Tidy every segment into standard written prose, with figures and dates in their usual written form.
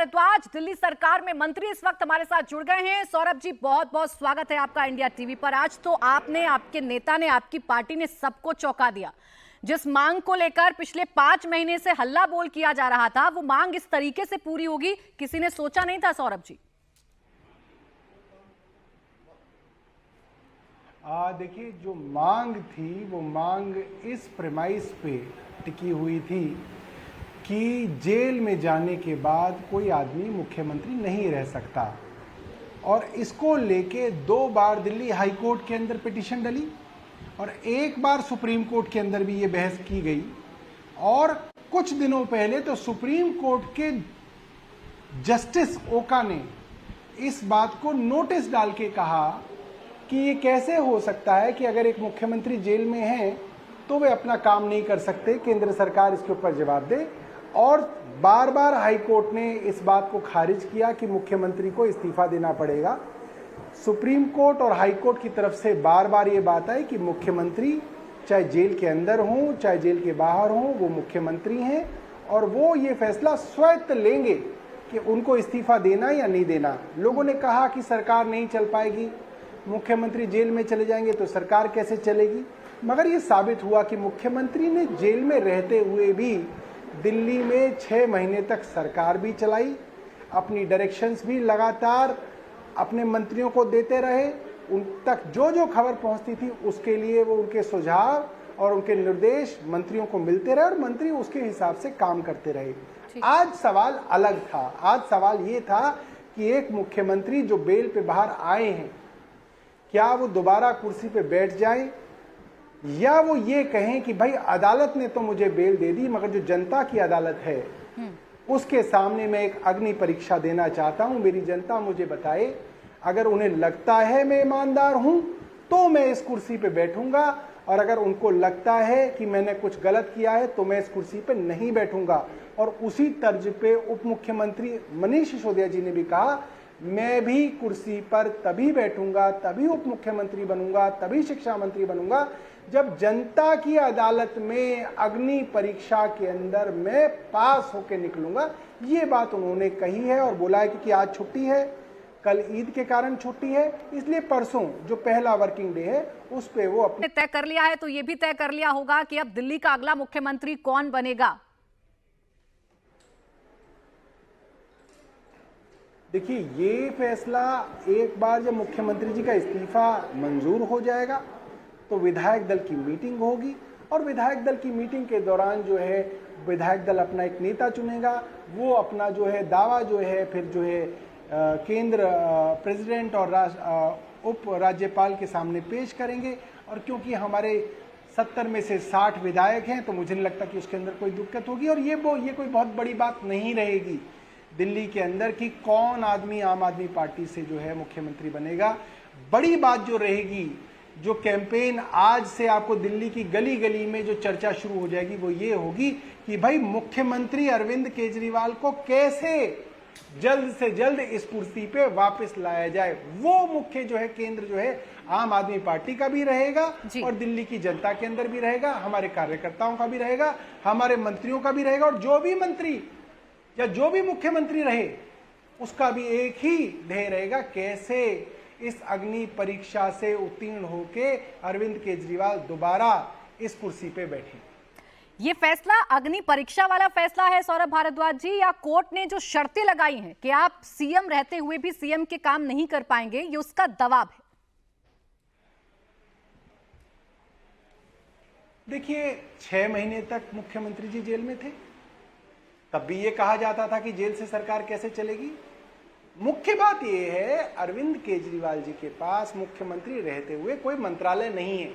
भारद्वाज दिल्ली सरकार में मंत्री इस वक्त हमारे साथ जुड़ गए हैं। सौरभ जी, बहुत बहुत स्वागत है आपका इंडिया टीवी पर। आज तो आपने, आपके नेता ने, आपकी पार्टी ने सबको चौंका दिया। जिस मांग को लेकर पिछले 5 महीने से हल्ला बोल किया जा रहा था, वो मांग इस तरीके से पूरी होगी किसी ने सोचा नहीं था। सौरभ जी, देखिए, जो मांग थी वो मांग इस प्रेमाइस पे टिकी हुई थी कि जेल में जाने के बाद कोई आदमी मुख्यमंत्री नहीं रह सकता। और इसको लेके 2 बार दिल्ली हाई कोर्ट के अंदर पिटीशन डली और 1 बार सुप्रीम कोर्ट के अंदर भी ये बहस की गई। और कुछ दिनों पहले तो सुप्रीम कोर्ट के जस्टिस ओका ने इस बात को नोटिस डाल के कहा कि ये कैसे हो सकता है कि अगर एक मुख्यमंत्री जेल में है तो वे अपना काम नहीं कर सकते, केंद्र सरकार इसके ऊपर जवाब दे। और बार बार हाई कोर्ट ने इस बात को खारिज किया कि मुख्यमंत्री को इस्तीफा देना पड़ेगा। सुप्रीम कोर्ट और हाई कोर्ट की तरफ से बार बार ये बात आई कि मुख्यमंत्री चाहे जेल के अंदर हों चाहे जेल के बाहर हों, वो मुख्यमंत्री हैं और वो ये फैसला स्वयं लेंगे कि उनको इस्तीफा देना या नहीं देना। लोगों ने कहा कि सरकार नहीं चल पाएगी, मुख्यमंत्री जेल में चले जाएंगे तो सरकार कैसे चलेगी। मगर ये साबित हुआ कि मुख्यमंत्री ने जेल में रहते हुए भी दिल्ली में 6 महीने तक सरकार भी चलाई, अपनी डायरेक्शंस भी लगातार अपने मंत्रियों को देते रहे। उन तक जो जो खबर पहुंचती थी उसके लिए वो उनके सुझाव और उनके निर्देश मंत्रियों को मिलते रहे और मंत्री उसके हिसाब से काम करते रहे। आज सवाल अलग था। आज सवाल ये था कि एक मुख्यमंत्री जो बेल पे बाहर आए हैं, क्या वो दोबारा कुर्सी पे बैठ जाएं या वो ये कहें कि भाई अदालत ने तो मुझे बेल दे दी, मगर जो जनता की अदालत है उसके सामने मैं एक अग्नि परीक्षा देना चाहता हूं। मेरी जनता मुझे बताए, अगर उन्हें लगता है मैं ईमानदार हूं तो मैं इस कुर्सी पे बैठूंगा, और अगर उनको लगता है कि मैंने कुछ गलत किया है तो मैं इस कुर्सी पे नहीं बैठूंगा। और उसी तर्ज पे उप मुख्यमंत्री मनीष सिसोदिया जी ने भी कहा, मैं भी कुर्सी पर तभी बैठूंगा, तभी उप मुख्यमंत्री बनूंगा, तभी शिक्षा मंत्री बनूंगा जब जनता की अदालत में अग्नि परीक्षा के अंदर मैं पास होकर निकलूंगा। ये बात उन्होंने कही है और बोला है कि आज छुट्टी है, कल ईद के कारण छुट्टी है, इसलिए परसों जो पहला वर्किंग डे है उस पे वो अपने तय कर लिया है। तो ये भी तय कर लिया होगा कि अब दिल्ली का अगला मुख्यमंत्री कौन बनेगा। देखिए, ये फैसला एक बार जब मुख्यमंत्री जी का इस्तीफा मंजूर हो जाएगा तो विधायक दल की मीटिंग होगी और विधायक दल की मीटिंग के दौरान जो है विधायक दल अपना एक नेता चुनेगा। वो अपना जो है दावा जो है फिर जो है केंद्र प्रेसिडेंट और उप राज्यपाल के सामने पेश करेंगे। और क्योंकि हमारे 70 में से 60 विधायक हैं तो मुझे नहीं लगता कि उसके अंदर कोई दिक्कत होगी। और ये कोई बहुत बड़ी बात नहीं रहेगी दिल्ली के अंदर कि कौन आदमी आम आदमी पार्टी से जो है मुख्यमंत्री बनेगा। बड़ी बात जो रहेगी, जो कैंपेन आज से आपको दिल्ली की गली गली में जो चर्चा शुरू हो जाएगी, वो ये होगी कि भाई मुख्यमंत्री अरविंद केजरीवाल को कैसे जल्द से जल्द इस कुर्सी पे वापस लाया जाए। वो मुख्य जो है केंद्र जो है आम आदमी पार्टी का भी रहेगा और दिल्ली की जनता के अंदर भी रहेगा, हमारे कार्यकर्ताओं का भी रहेगा, हमारे मंत्रियों का भी रहेगा। और जो भी मंत्री या जो भी मुख्यमंत्री रहे उसका भी एक ही ध्येय रहेगा, कैसे इस अग्नि परीक्षा से उत्तीर्ण होके अरविंद केजरीवाल दोबारा इस कुर्सी पे बैठे। ये फैसला अग्नि परीक्षा वाला फैसला है सौरभ भारद्वाज जी, या कोर्ट ने जो शर्तें लगाई हैं कि आप सीएम रहते हुए भी सीएम के काम नहीं कर पाएंगे, ये उसका दबाव है? देखिए, 6 महीने तक मुख्यमंत्री जी जेल में थे, तब भी ये कहा जाता था कि जेल से सरकार कैसे चलेगी। मुख्य बात यह है, अरविंद केजरीवाल जी के पास मुख्यमंत्री रहते हुए कोई मंत्रालय नहीं है,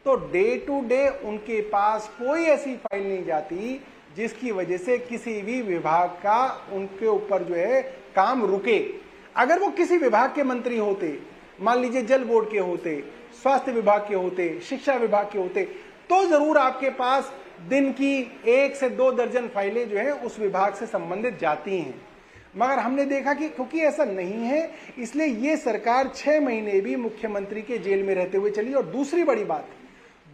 तो डे टू डे उनके पास कोई ऐसी फाइल नहीं जाती जिसकी वजह से किसी भी विभाग का उनके ऊपर जो है काम रुके। अगर वो किसी विभाग के मंत्री होते, मान लीजिए जल बोर्ड के होते, स्वास्थ्य विभाग के होते, शिक्षा विभाग के होते, तो जरूर आपके पास दिन की 1 से 2 दर्जन फाइलें जो है उस विभाग से संबंधित जाती हैं। मगर हमने देखा कि क्योंकि ऐसा नहीं है, इसलिए ये सरकार 6 महीने भी मुख्यमंत्री के जेल में रहते हुए चली। और दूसरी बड़ी बात,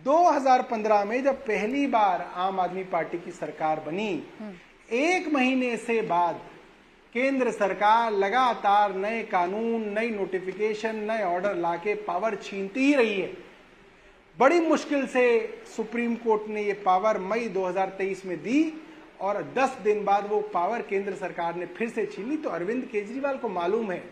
2015 में जब पहली बार आम आदमी पार्टी की सरकार बनी, 1 महीने से बाद केंद्र सरकार लगातार नए कानून, नई नोटिफिकेशन, नए ऑर्डर लाके पावर छीनती ही रही है। बड़ी मुश्किल से सुप्रीम कोर्ट ने ये पावर मई 2023 में दी और 10 दिन बाद वो पावर केंद्र सरकार ने फिर से छीन ली। तो अरविंद केजरीवाल को मालूम है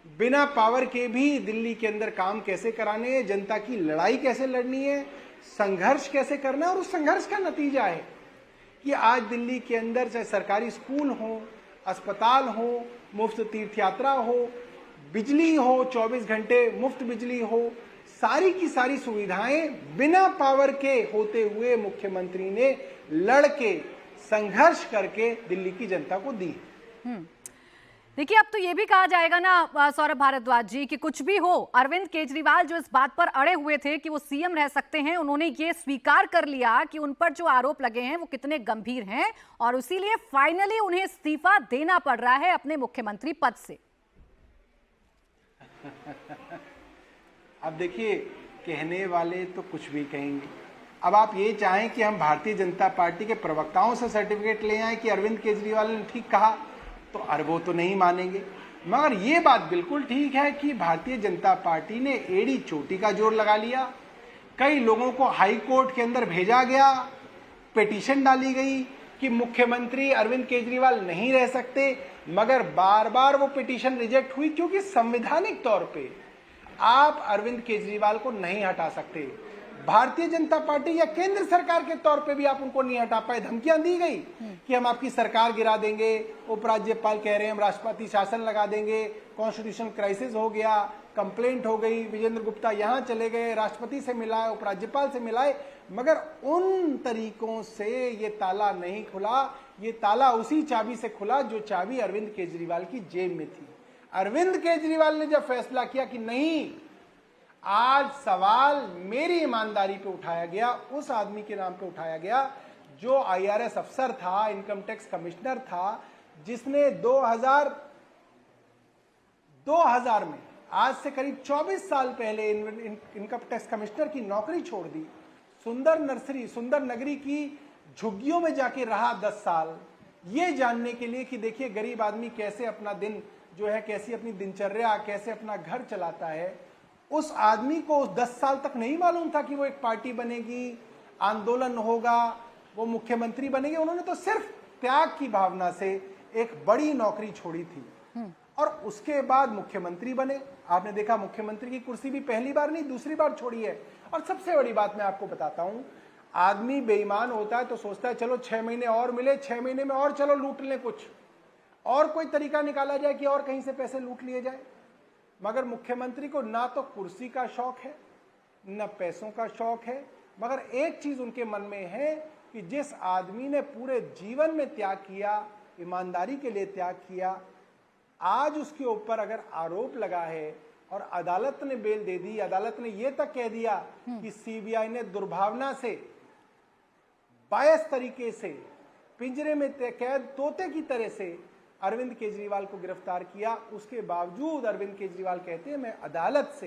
बिना पावर के भी दिल्ली के अंदर काम कैसे कराने हैं, जनता की लड़ाई कैसे लड़नी है, संघर्ष कैसे करना है। और उस संघर्ष का नतीजा है कि आज दिल्ली के अंदर चाहे सरकारी स्कूल हो, अस्पताल हो, मुफ्त तीर्थ यात्रा हो, बिजली हो, 24 घंटे मुफ्त बिजली हो, सारी की सारी सुविधाएं बिना पावर के होते हुए मुख्यमंत्री ने लड़के संघर्ष करके दिल्ली की जनता को दी। देखिए, अब तो ये भी कहा जाएगा ना सौरभ भारद्वाज जी कि कुछ भी हो, अरविंद केजरीवाल जो इस बात पर अड़े हुए थे कि वो सीएम रह सकते हैं, उन्होंने ये स्वीकार कर लिया कि उन पर जो आरोप लगे हैं वो कितने गंभीर हैं और इसीलिए फाइनली उन्हें इस्तीफा देना पड़ रहा है अपने मुख्यमंत्री पद से। अब देखिए, कहने वाले तो कुछ भी कहेंगे। अब आप ये चाहें कि हम भारतीय जनता पार्टी के प्रवक्ताओं से सर्टिफिकेट ले आए कि अरविंद केजरीवाल ने ठीक कहा, तो वो तो नहीं मानेंगे। मगर ये बात बिल्कुल ठीक है कि भारतीय जनता पार्टी ने एड़ी चोटी का जोर लगा लिया। कई लोगों को हाई कोर्ट के अंदर भेजा गया, पिटीशन डाली गई कि मुख्यमंत्री अरविंद केजरीवाल नहीं रह सकते, मगर बार बार वो पिटीशन रिजेक्ट हुई क्योंकि संवैधानिक तौर पे आप अरविंद केजरीवाल को नहीं हटा सकते। भारतीय जनता पार्टी या केंद्र सरकार के तौर पे भी आप उनको नहीं हटा पाए। धमकियां दी गई कि हम आपकी सरकार गिरा देंगे, उपराज्यपाल कह रहे हैं हम राष्ट्रपति शासन लगा देंगे, कॉन्स्टिट्यूशन क्राइसिस हो गया, कंप्लेंट हो गई, विजेंद्र गुप्ता यहां चले गए, राष्ट्रपति से मिलाए, उपराज्यपाल से मिलाए, मगर उन तरीकों से ये ताला नहीं खुला। ये ताला उसी चाबी से खुला जो चाबी अरविंद केजरीवाल की जेब में थी। अरविंद केजरीवाल ने जब फैसला किया कि नहीं, आज सवाल मेरी ईमानदारी पे उठाया गया, उस आदमी के नाम पे उठाया गया जो आईआरएस अफसर था, इनकम टैक्स कमिश्नर था, जिसने 2000 में, आज से करीब 24 साल पहले इनकम टैक्स कमिश्नर की नौकरी छोड़ दी, सुंदर नगरी की झुग्गियों में जाके रहा 10 साल, ये जानने के लिए कि देखिए गरीब आदमी कैसे अपना दिन जो है, कैसी अपनी दिनचर्या, कैसे अपना घर चलाता है। उस आदमी को 10 साल तक नहीं मालूम था कि वो एक पार्टी बनेगी, आंदोलन होगा, वो मुख्यमंत्री बनेंगे। उन्होंने तो सिर्फ त्याग की भावना से एक बड़ी नौकरी छोड़ी थी और उसके बाद मुख्यमंत्री बने। आपने देखा मुख्यमंत्री की कुर्सी भी पहली बार नहीं दूसरी बार छोड़ी है। और सबसे बड़ी बात मैं आपको बताता हूं, आदमी बेईमान होता है तो सोचता है चलो 6 महीने और मिले, 6 महीने में और चलो लूट लें, कुछ और कोई तरीका निकाला जाए कि और कहीं से पैसे लूट लिए जाए। मगर मुख्यमंत्री को ना तो कुर्सी का शौक है, न पैसों का शौक है, मगर एक चीज उनके मन में है कि जिस आदमी ने पूरे जीवन में त्याग किया, ईमानदारी के लिए त्याग किया, आज उसके ऊपर अगर आरोप लगा है और अदालत ने बेल दे दी, अदालत ने यह तक कह दिया कि सीबीआई ने दुर्भावना से, बायस तरीके से, पिंजरे में कैद तोते की तरह से अरविंद केजरीवाल को गिरफ्तार किया, उसके बावजूद अरविंद केजरीवाल कहते हैं मैं अदालत से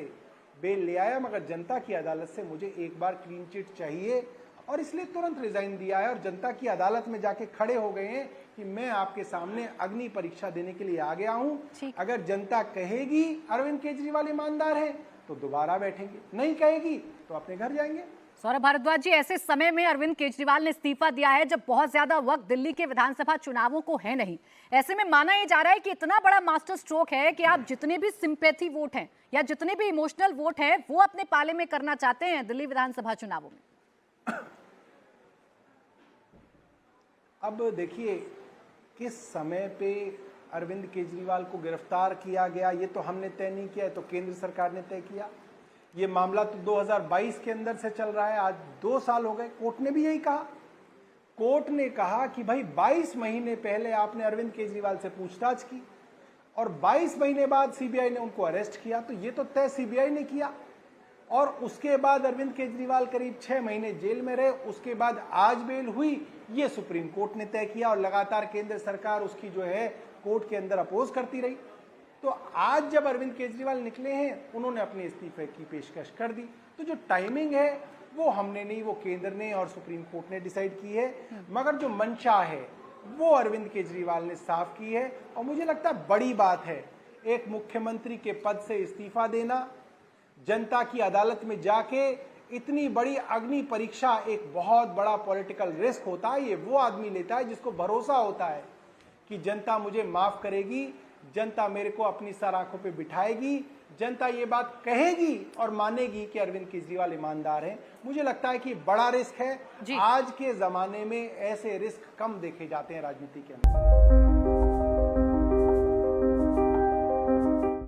बेल ले आया, मगर जनता की अदालत से मुझे एक बार क्लीन चिट चाहिए और इसलिए तुरंत रिजाइन दिया है और जनता की अदालत में जाके खड़े हो गए हैं कि मैं आपके सामने अग्नि परीक्षा देने के लिए आ गया हूं। अगर जनता कहेगी अरविंद केजरीवाल ईमानदार है तो दोबारा बैठेंगे, नहीं कहेगी तो अपने घर जाएंगे। सौरभ भारद्वाज जी, ऐसे समय में अरविंद केजरीवाल ने इस्तीफा दिया है जब बहुत ज्यादा वक्त दिल्ली के विधानसभा चुनावों को है नहीं। ऐसे में माना यह जा रहा है कि इतना बड़ा मास्टर स्ट्रोक है कि आप जितने भी सिंपैथी वोट हैं या जितने भी इमोशनल वोट हैं वो अपने पाले में करना चाहते हैं दिल्ली विधानसभा चुनावों में। अब देखिए किस समय पे अरविंद केजरीवाल को गिरफ्तार किया गया ये तो हमने तय नहीं किया, तो केंद्र सरकार ने तय किया। ये मामला तो 2022 के अंदर से चल रहा है, आज 2 साल हो गए। कोर्ट ने भी यही कहा, कोर्ट ने कहा कि भाई 22 महीने पहले आपने अरविंद केजरीवाल से पूछताछ की और 22 महीने बाद सीबीआई ने उनको अरेस्ट किया, तो ये तो तय सीबीआई ने किया। और उसके बाद अरविंद केजरीवाल करीब 6 महीने जेल में रहे, उसके बाद आज बेल हुई, ये सुप्रीम कोर्ट ने तय किया और लगातार केंद्र सरकार उसकी जो है कोर्ट के अंदर अपोज करती रही। तो आज जब अरविंद केजरीवाल निकले हैं, उन्होंने अपने इस्तीफे की पेशकश कर दी। तो जो टाइमिंग है वो हमने नहीं, वो केंद्र ने और सुप्रीम कोर्ट ने डिसाइड की है। मगर जो मंशा है वो अरविंद केजरीवाल ने साफ की है। और मुझे लगता है बड़ी बात है एक मुख्यमंत्री के पद से इस्तीफा देना, जनता की अदालत में जाके इतनी बड़ी अग्नि परीक्षा, एक बहुत बड़ा पॉलिटिकल रिस्क होता है, ये वो आदमी लेता है जिसको भरोसा होता है कि जनता मुझे माफ करेगी, जनता मेरे को अपनी सर आंखों पे बिठाएगी, जनता ये बात कहेगी और मानेगी कि अरविंद केजरीवाल ईमानदार हैं। मुझे लगता है कि बड़ा रिस्क है। आज के जमाने में ऐसे रिस्क कम देखे जाते हैं राजनीति के अंदर।